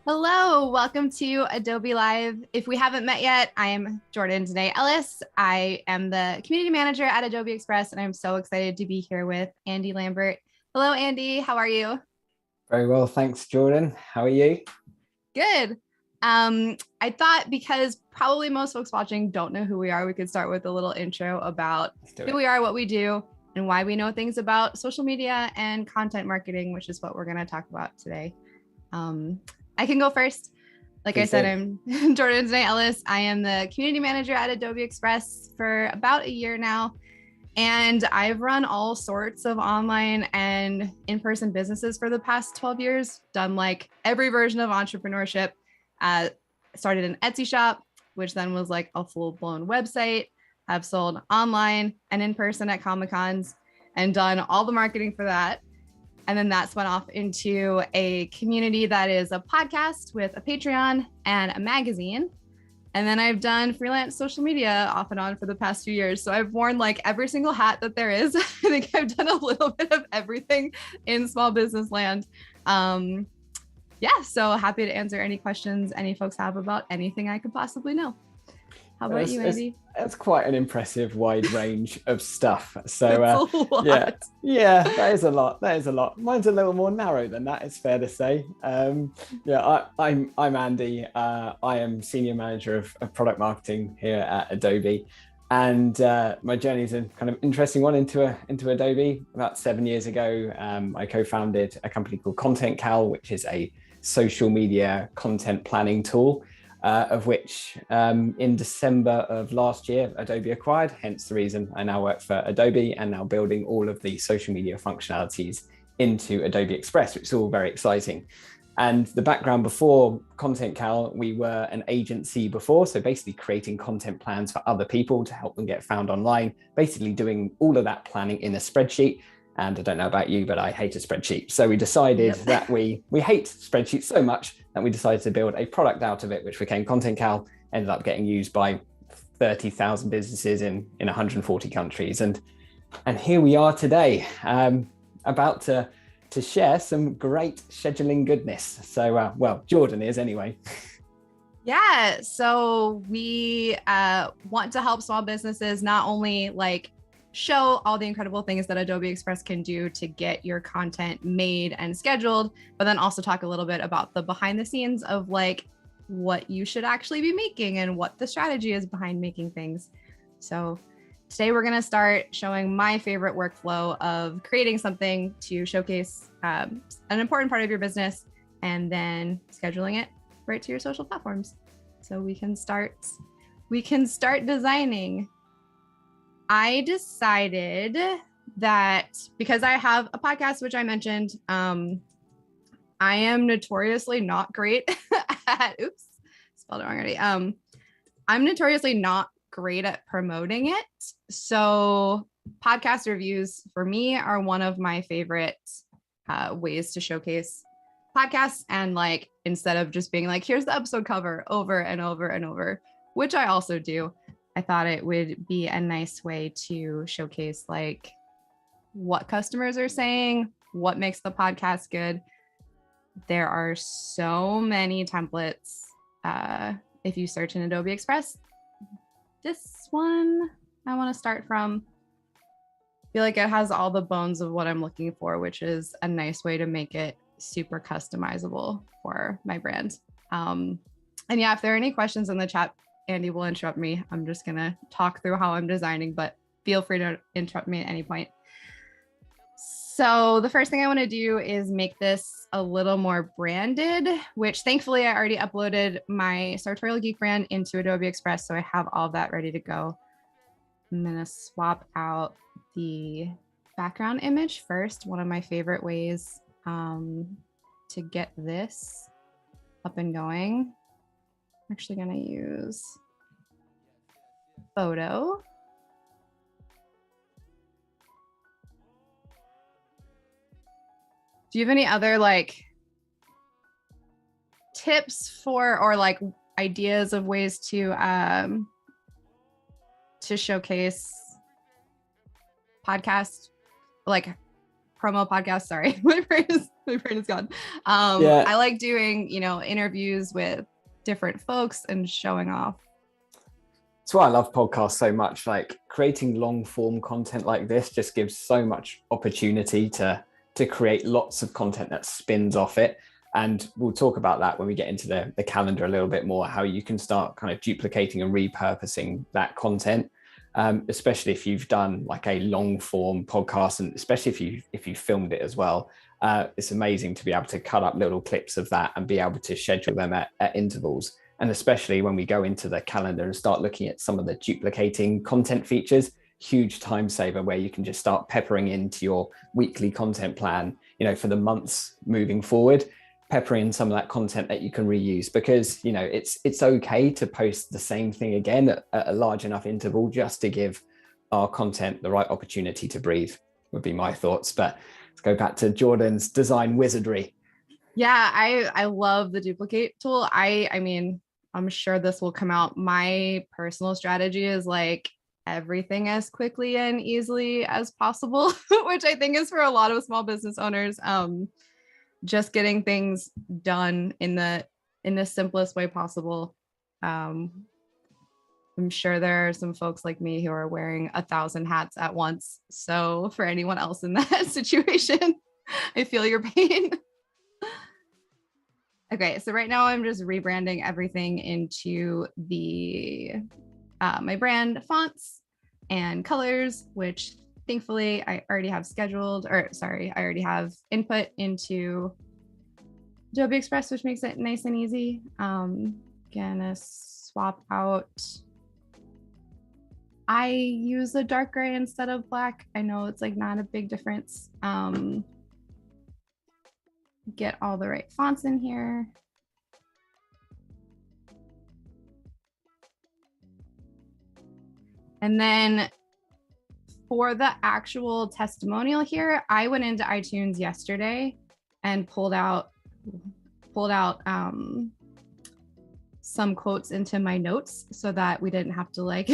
Hello, welcome to Adobe Live. If we haven't met yet, I am Jordan Danae Ellis. I am the community manager at Adobe Express, and I'm so excited to be here with Andy Lambert. Hello, Andy. How are you? Very well, thanks, Jordan. How are you? Good. I thought because probably most folks watching don't know who we are, we could start with a little intro about who we are, what we do, and why we know things about social media and content marketing, which is what we're going to talk about today. I can go first. Like I said, I'm Jordan Danae Ellis. I am the community manager at Adobe Express for about a year now. And I've run all sorts of online and in-person businesses for the past 12 years, done like every version of entrepreneurship. Started an Etsy shop, which then was like a full-blown website. I've sold online and in person at Comic-Cons and done all the marketing for that. And then that spun off into a community that is a podcast with a Patreon and a magazine. And then I've done freelance social media off and on for the past few years. So I've worn like every single hat that there is. I think I've done a little bit of everything in small business land. So happy to answer any questions any folks have about anything I could possibly know. How about you, Andy? That's quite an impressive wide range of stuff. So yeah, that is a lot. Mine's a little more narrow than that, it's fair to say. I'm Andy. I am senior manager of product marketing here at Adobe. And my journey is a kind of interesting one into Adobe. About 7 years ago, I co-founded a company called Content Cal, which is a social media content planning tool. Of which in December of last year, Adobe acquired, hence the reason I now work for Adobe and now building all of the social media functionalities into Adobe Express, which is all very exciting. And the background before Content Cal, we were an agency before, so basically creating content plans for other people to help them get found online, basically doing all of that planning in a spreadsheet. And I don't know about you, but I hate a spreadsheet. So we decided that we hate spreadsheets so much that we decided to build a product out of it, which became Content Cal, ended up getting used by 30,000 businesses in 140 countries. And here we are today, about to share some great scheduling goodness. So, Jordan is anyway. Yeah, so we want to help small businesses not only like show all the incredible things that Adobe Express can do to get your content made and scheduled, but then also talk a little bit about the behind the scenes of like what you should actually be making and what the strategy is behind making things. So today we're going to start showing my favorite workflow of creating something to showcase an important part of your business and then scheduling it right to your social platforms. So we can start designing. I decided that because I have a podcast, which I mentioned, I am notoriously not great at, spelled it wrong already. I'm notoriously not great at promoting it. So podcast reviews for me are one of my favorite ways to showcase podcasts. And like, instead of just being like, here's the episode cover over and over and over, which I also do, I thought it would be a nice way to showcase like what customers are saying, what makes the podcast good. There are so many templates. If you search in Adobe Express, this one I want to start from. I feel like it has all the bones of what I'm looking for, which is a nice way to make it super customizable for my brand. And yeah, if there are any questions in the chat, Andy will interrupt me. I'm just going to talk through how I'm designing, but feel free to interrupt me at any point. So the first thing I want to do is make this a little more branded, which thankfully I already uploaded my Sartorial Geek brand into Adobe Express. So I have all that ready to go. I'm going to swap out the background image first. One of my favorite ways to get this up and going. I'm actually going to use photo. Do you have any other like tips for or like ideas of ways to showcase podcast, like promo podcasts. Sorry, my brain is gone. I like doing, interviews with different folks and showing off. That's why I love podcasts so much. Like creating long form content like this just gives so much opportunity to create lots of content that spins off it. And we'll talk about that when we get into the calendar a little bit more, how you can start kind of duplicating and repurposing that content, especially if you've done like a long form podcast, and especially if you filmed it as well. It's amazing to be able to cut up little clips of that and be able to schedule them at intervals. And especially when we go into the calendar and start looking at some of the duplicating content features, huge time saver where you can just start peppering into your weekly content plan, for the months moving forward, peppering in some of that content that you can reuse, because, it's okay to post the same thing again at a large enough interval just to give our content the right opportunity to breathe, would be my thoughts. But let's go back to Jordan's design wizardry. Yeah, I love the duplicate tool. I mean, I'm sure this will come out. My personal strategy is like everything as quickly and easily as possible, which I think is for a lot of small business owners. Just getting things done in the simplest way possible. I'm sure there are some folks like me who are wearing 1,000 hats at once. So for anyone else in that situation, I feel your pain. Okay, so right now I'm just rebranding everything into the my brand fonts and colors, which thankfully I already have I already have input into Adobe Express, which makes it nice and easy. Gonna swap out. I use a dark gray instead of black. I know it's like not a big difference. Get all the right fonts in here. And then for the actual testimonial here, I went into iTunes yesterday and pulled out some quotes into my notes so that we didn't have to like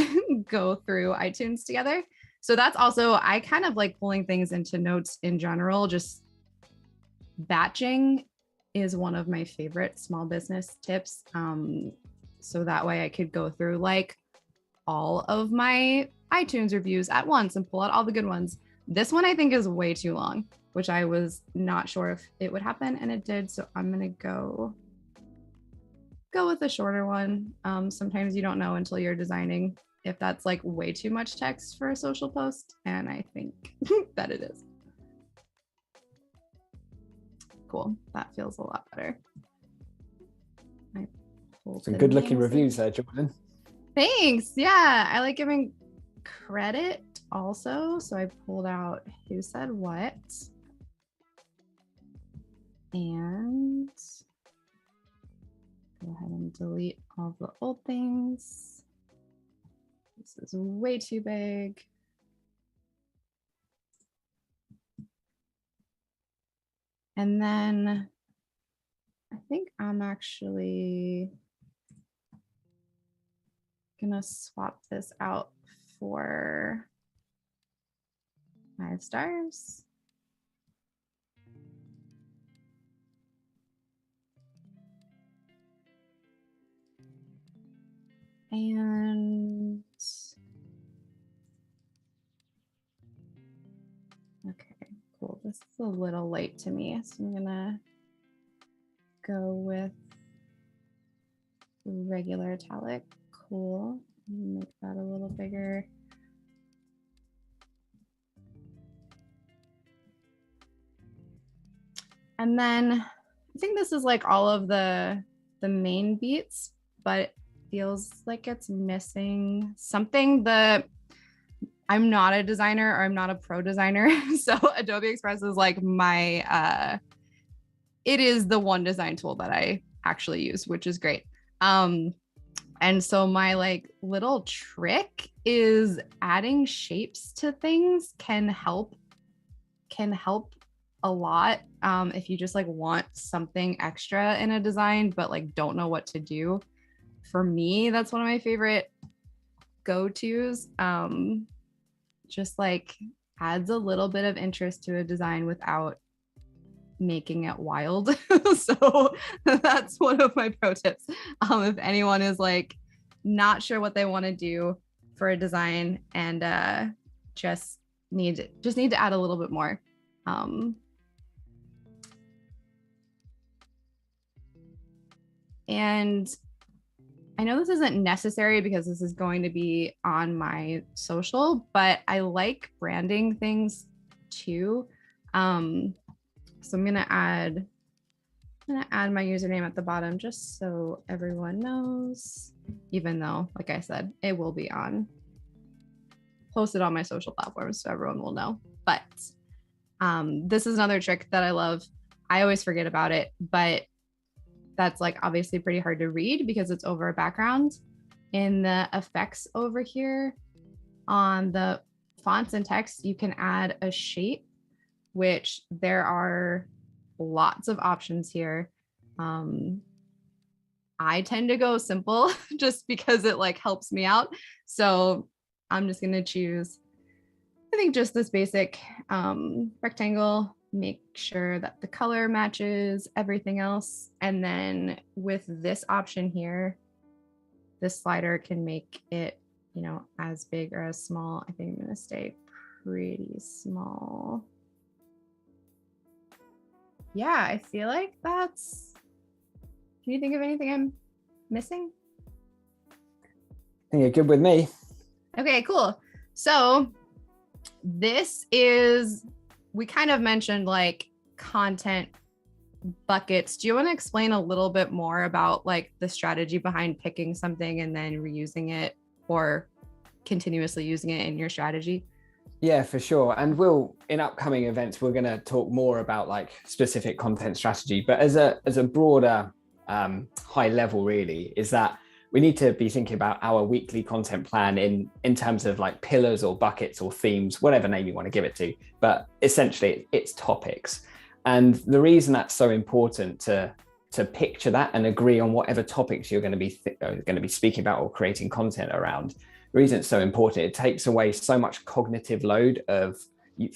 go through iTunes together. So that's also, I kind of like pulling things into notes in general. Just batching is one of my favorite small business tips. So that way I could go through like all of my iTunes reviews at once and pull out all the good ones. This one I think is way too long, which I was not sure if it would happen, and it did. So I'm gonna go with a shorter one. Sometimes you don't know until you're designing if that's like way too much text for a social post, and I think that it is. Cool, that feels a lot better. Some good looking reviews there, Jordan. Thanks. Yeah, I like giving credit also. So I pulled out who said what. And go ahead and delete all the old things. This is way too big. And then I think I'm actually gonna swap this out for 5 stars. And okay, cool. This is a little light to me, so I'm gonna go with regular italic. Cool. Make that a little bigger. And then I think this is like all of the main beats, but it feels like it's missing something. I'm not a designer, or I'm not a pro designer. So Adobe Express is like my, it is the one design tool that I actually use, which is great. And so my like little trick is adding shapes to things can help a lot. If you just like want something extra in a design, but like don't know what to do. For me, that's one of my favorite go-tos. Just like adds a little bit of interest to a design without making it wild. So that's one of my pro tips. If anyone is like not sure what they want to do for a design and just need to add a little bit more. And I know this isn't necessary because this is going to be on my social, but I like branding things too. So I'm gonna add my username at the bottom just so everyone knows, even though, like I said, it will be posted on my social platforms so everyone will know. But this is another trick that I love. I always forget about it, but that's like obviously pretty hard to read because it's over a background. In the effects over here on the fonts and text, you can add a shape, which there are lots of options here. I tend to go simple just because it like helps me out. So I'm just going to choose, I think, just this basic rectangle, make sure that the color matches everything else. And then with this option here, this slider can make it, you know, as big or as small. I think I'm going to stay pretty small. Yeah, I feel like that's, can you think of anything I'm missing? I think you're good with me. Okay, cool. So this is, we kind of mentioned like content buckets. Do you want to explain a little bit more about like the strategy behind picking something and then reusing it or continuously using it in your strategy? Yeah, for sure. And in upcoming events, we're going to talk more about like specific content strategy. But as a broader high level, really, is that we need to be thinking about our weekly content plan in terms of like pillars or buckets or themes, whatever name you want to give it to. But essentially, it's topics. And the reason that's so important to picture that and agree on whatever topics you're going to be speaking about or creating content around. The reason it's so important, it takes away so much cognitive load of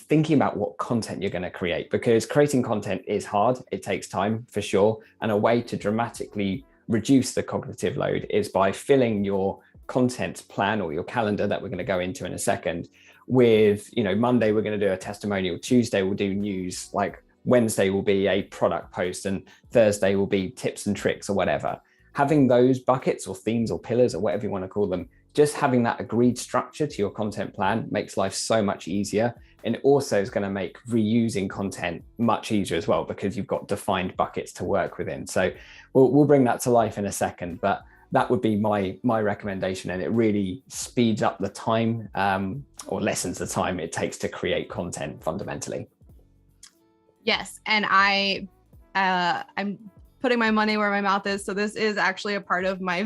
thinking about what content you're going to create, because creating content is hard. It takes time for sure. And a way to dramatically reduce the cognitive load is by filling your content plan or your calendar that we're going to go into in a second with, you know, Monday, we're going to do a testimonial. Tuesday, we'll do news. Like Wednesday will be a product post and Thursday will be tips and tricks or whatever. Having those buckets or themes or pillars or whatever you want to call them, just having that agreed structure to your content plan makes life so much easier. And it also is going to make reusing content much easier as well, because you've got defined buckets to work within. So we'll bring that to life in a second, but that would be my recommendation. And it really speeds up the time or lessens the time it takes to create content fundamentally. Yes. And I'm putting my money where my mouth is. So this is actually a part of my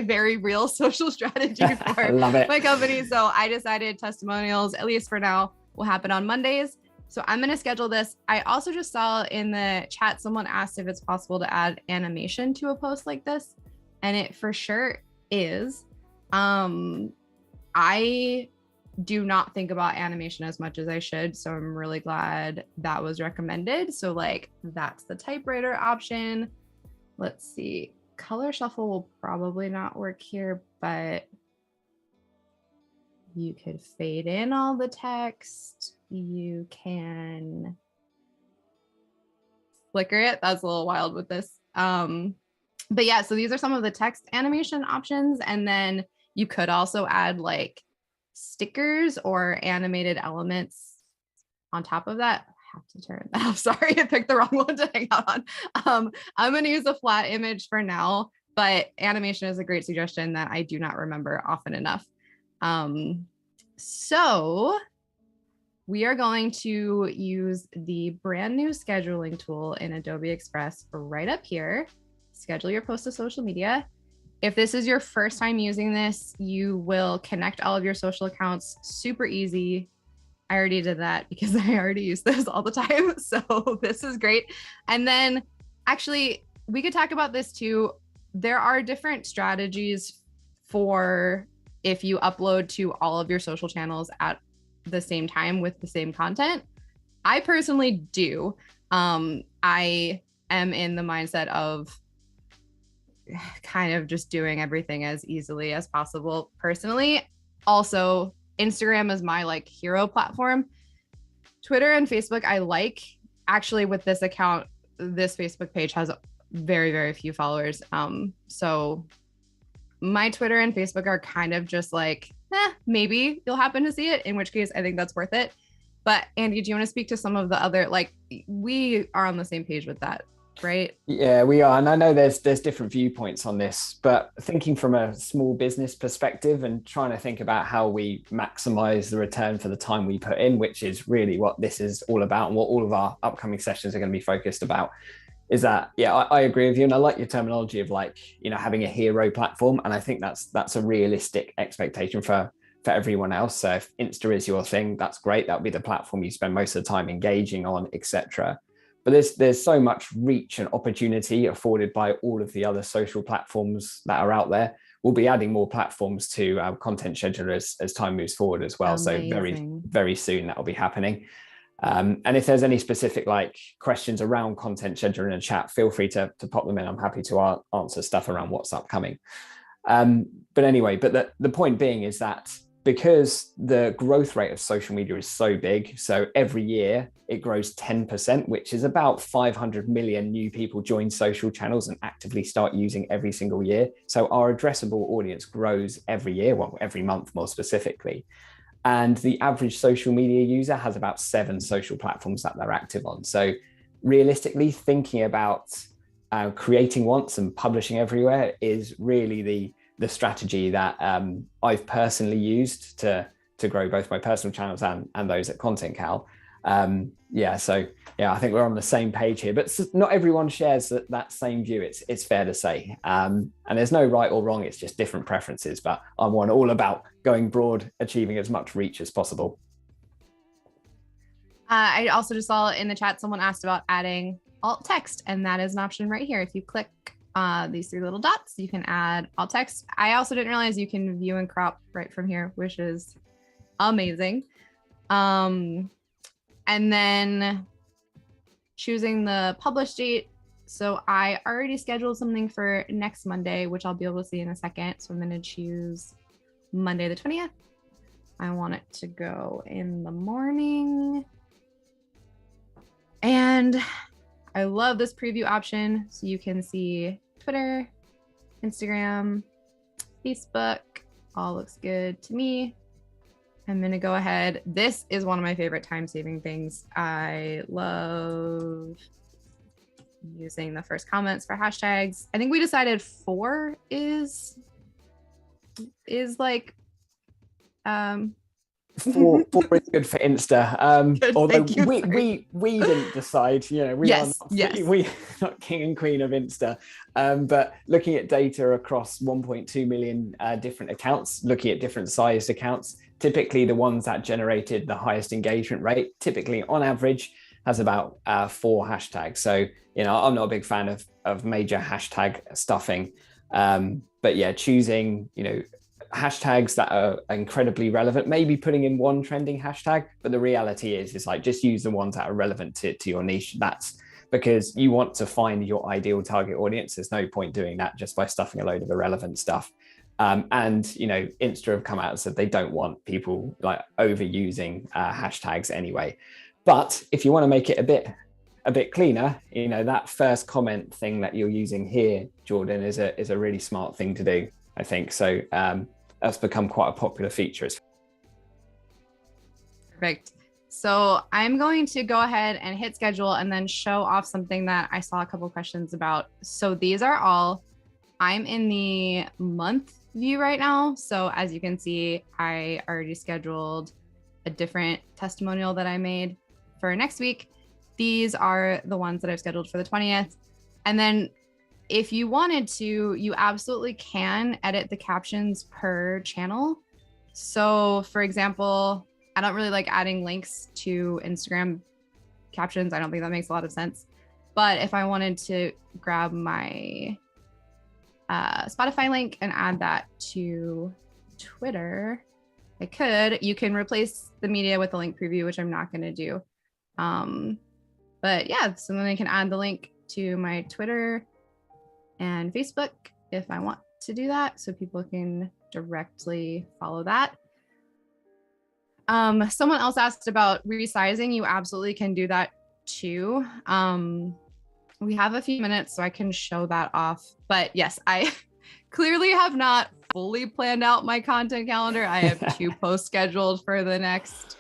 very real social strategy for my company. So I decided testimonials, at least for now, will happen on Mondays. So I'm going to schedule this. I also just saw in the chat, someone asked if it's possible to add animation to a post like this. And it for sure is. I do not think about animation as much as I should. So I'm really glad that was recommended. So like that's the typewriter option. Let's see. Color shuffle will probably not work here, but you could fade in all the text. You can flicker it. That's a little wild with this. But yeah, so these are some of the text animation options. And then you could also add like stickers or animated elements on top of that. I have to turn that off. Sorry, I picked the wrong one to hang out on. I'm going to use a flat image for now, but animation is a great suggestion that I do not remember often enough. So we are going to use the brand new scheduling tool in Adobe Express right up here. Schedule your post to social media. If this is your first time using this, you will connect all of your social accounts super easy. I already did that because I already use this all the time. So this is great. And then actually, we could talk about this too. There are different strategies for if you upload to all of your social channels at the same time with the same content. I personally do. I am in the mindset of kind of just doing everything as easily as possible personally. Also, Instagram is my like hero platform. Twitter and Facebook, I like. Actually, with this account, this Facebook page has very, very few followers. So my Twitter and Facebook are kind of just like, maybe you'll happen to see it, in which case I think that's worth it. But Andy, do you want to speak to some of the other, like, we are on the same page with that, right? Yeah, we are. And I know there's different viewpoints on this, but thinking from a small business perspective and trying to think about how we maximize the return for the time we put in, which is really what this is all about and what all of our upcoming sessions are going to be focused about, is that, yeah, I agree with you. And I like your terminology of like, having a hero platform. And I think that's a realistic expectation for everyone else. So if Insta is your thing, that's great. That'll be the platform you spend most of the time engaging on, etc. But there's so much reach and opportunity afforded by all of the other social platforms that are out there. We'll be adding more platforms to our content scheduler as time moves forward as well. Amazing. So very, very soon that will be happening. And if there's any specific like questions around content scheduler in the chat, feel free to pop them in. I'm happy to answer stuff around what's upcoming. But anyway, but the point being is that because the growth rate of social media is so big, so every year it grows 10%, which is about 500 million new people join social channels and actively start using every single year. So our addressable audience grows every year, well, every month more specifically. And the average social media user has about 7 social platforms that they're active on. So realistically, thinking about creating once and publishing everywhere is really the strategy that I've personally used to grow both my personal channels and those at Content Cal. I think we're on the same page here, but not everyone shares that same view. It's fair to say, and there's no right or wrong. It's just different preferences. But I'm all about going broad, achieving as much reach as possible. I also just saw in the chat someone asked about adding alt text, and that is an option right here. If you click these 3 little dots, you can add alt text. I also didn't realize you can view and crop right from here, which is amazing. And then choosing the publish date. So I already scheduled something for next Monday, which I'll be able to see in a second. So I'm going to choose Monday the 20th. I want it to go in the morning. And I love this preview option. So you can see Twitter, Instagram, Facebook, all looks good to me. I'm going to go ahead. This is one of my favorite time-saving things. I love using the first comments for hashtags. I think we decided 4 is like 4 is good for Insta. Good, although we didn't decide, we're not king and queen of Insta. But looking at data across 1.2 million different accounts, looking at different sized accounts, typically the ones that generated the highest engagement rate, typically on average has about 4 hashtags. So, I'm not a big fan of major hashtag stuffing. But yeah, choosing, hashtags that are incredibly relevant, maybe putting in 1 trending hashtag, but the reality is like just use the ones that are relevant to your niche. That's because you want to find your ideal target audience. There's no point doing that just by stuffing a load of irrelevant stuff. And Insta have come out and said they don't want people like overusing hashtags anyway. But if you want to make it a bit cleaner, that first comment thing that you're using here, Jordan, is a really smart thing to do, I think. So that's become quite a popular feature. Perfect. So I'm going to go ahead and hit schedule and then show off something that I saw a couple of questions about. So these are all, I'm in the month view right now. So as you can see, I already scheduled a different testimonial that I made for next week. These are the ones that I've scheduled for the 20th. And then if you wanted to, you absolutely can edit the captions per channel. So for example, I don't really like adding links to Instagram captions. I don't think that makes a lot of sense. But if I wanted to grab my Spotify link and add that to Twitter, I could. You can replace the media with a link preview, which I'm not going to do. But yeah, so then I can add the link to my Twitter and Facebook if I want to do that, so people can directly follow that. Someone else asked about resizing. You absolutely can do that too. We have a few minutes, so I can show that off. But yes, I clearly have not fully planned out my content calendar. I have 2 posts scheduled for the next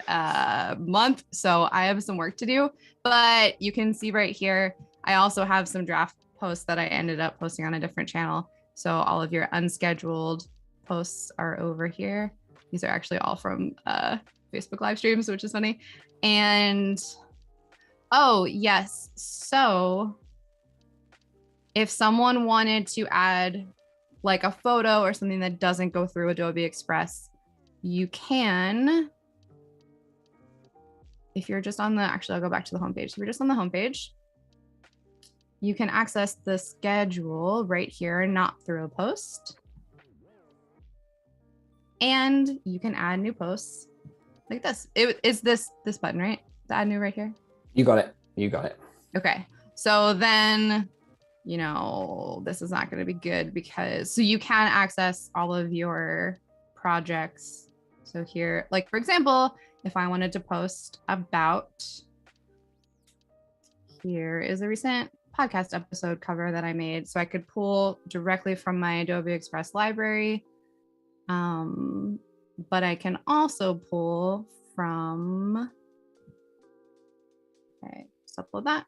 month, so I have some work to do. But you can see right here, I also have some draft posts that I ended up posting on a different channel. So all of your unscheduled posts are over here. These are actually all from Facebook live streams, which is funny. And oh yes, so if someone wanted to add like a photo or something that doesn't go through Adobe Express, you can, if you're just on the, actually I'll go back to the homepage. If you're just on the homepage, you can access the schedule right here, not through a post. And you can add new posts like this. It's this button, right? The add new right here. You got it. You got it. Okay. So then, you know, this is not going to be good because, so you can access all of your projects. So here, like for example, if I wanted to post about, here is a recent podcast episode cover that I made. So I could pull directly from my Adobe Express library. But I can also pull from, okay, just upload that.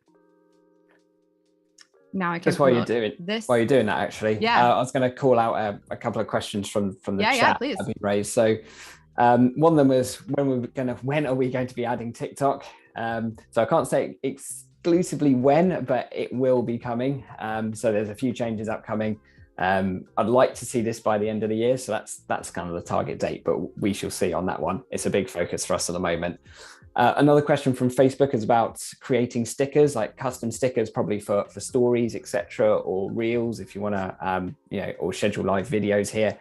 Now I can just while you're doing this. While you're doing that, actually, yeah, I was going to call out a couple of questions from the chat please. that have been raised. So one of them was when are we going to be adding TikTok? So I can't say exclusively when, but it will be coming. So there's a few changes upcoming. I'd like to see this by the end of the year, so that's kind of the target date, but we shall see on that one. It's a big focus for us at the moment. Another question from Facebook is about creating stickers, like custom stickers, probably for stories, etc., or reels if you want to, or schedule live videos here.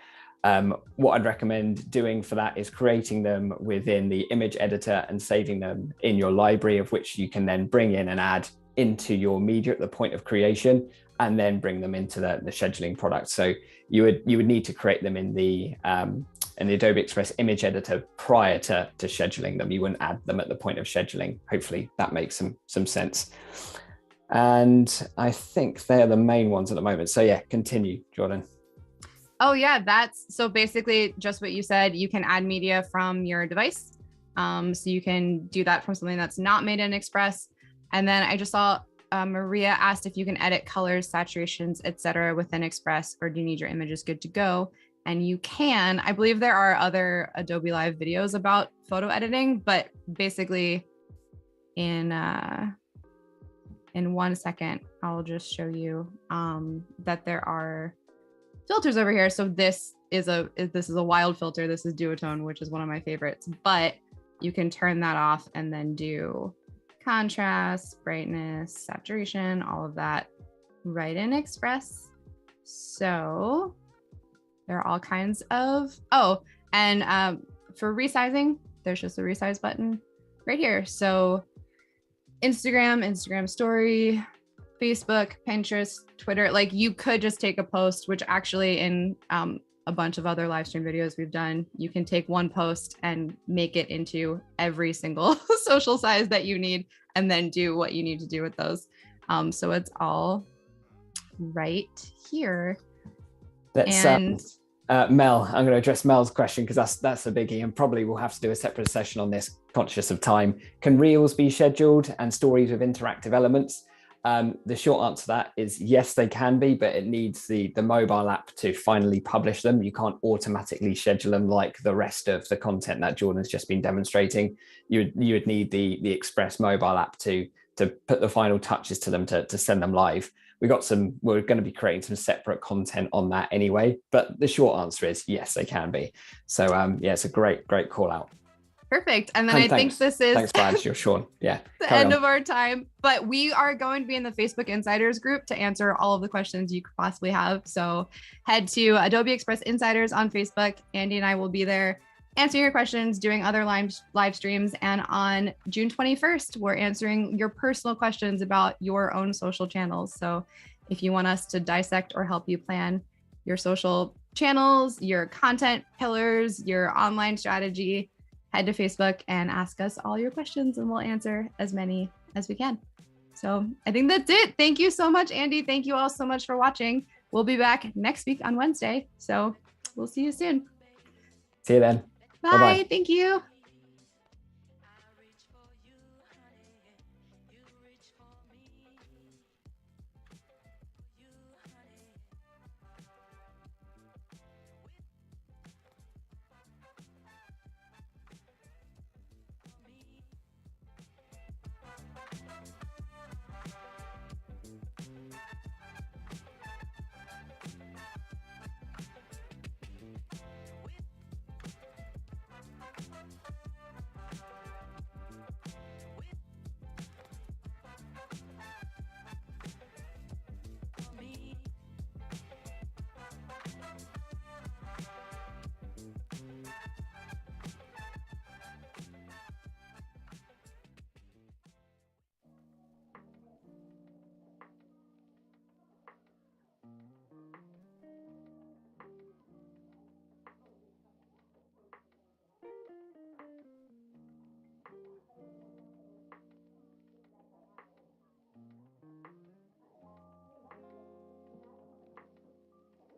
What I'd recommend doing for that is creating them within the image editor and saving them in your library, of which you can then bring in and add into your media at the point of creation, and then bring them into the scheduling product. So you would need to create them in the Adobe Express image editor prior to scheduling them. You wouldn't add them at the point of scheduling. Hopefully that makes some sense. And I think they're the main ones at the moment. So yeah, continue, Jordan. Oh yeah, that's so basically just what you said. You can add media from your device. So you can do that from something that's not made in Express. And then I just saw Maria asked if you can edit colors, saturations, etc. within Express, or do you need your images good to go? And you can. I believe there are other Adobe Live videos about photo editing, but basically in 1 second, I'll just show you that there are filters over here. So this is a wild filter. This is duotone, which is one of my favorites, but you can turn that off and then do contrast, brightness, saturation, all of that right in Express. So there are all kinds of, and for resizing, there's just a resize button right here. So Instagram story, Facebook, Pinterest, Twitter, like you could just take a post, which actually in a bunch of other live stream videos we've done, you can take one post and make it into every single social size that you need, and then do what you need to do with those. So it's all right here. That's Mel, I'm going to address Mel's question because that's a biggie, and probably we'll have to do a separate session on this, conscious of time. Can reels be scheduled and stories with interactive elements? The short answer to that is yes, they can be, but it needs the mobile app to finally publish them. You can't automatically schedule them like the rest of the content that Jordan's just been demonstrating. You would need the Express mobile app to put the final touches to them to send them live. We're going to be creating some separate content on that anyway, but the short answer is yes, they can be. So yeah, it's a great call out. Perfect. And then I think this is thanks, Brad. You're Sean. Yeah. the end of our time, but we are going to be in the Facebook Insiders group to answer all of the questions you could possibly have. So head to Adobe Express Insiders on Facebook. Andy and I will be there. answering your questions, doing other live streams. And on June 21st, we're answering your personal questions about your own social channels. So if you want us to dissect or help you plan your social channels, your content pillars, your online strategy, head to Facebook and ask us all your questions and we'll answer as many as we can. So I think that's it. Thank you so much, Andy. Thank you all so much for watching. We'll be back next week on Wednesday. So we'll see you soon. See you then. Bye. Bye-bye. Thank you.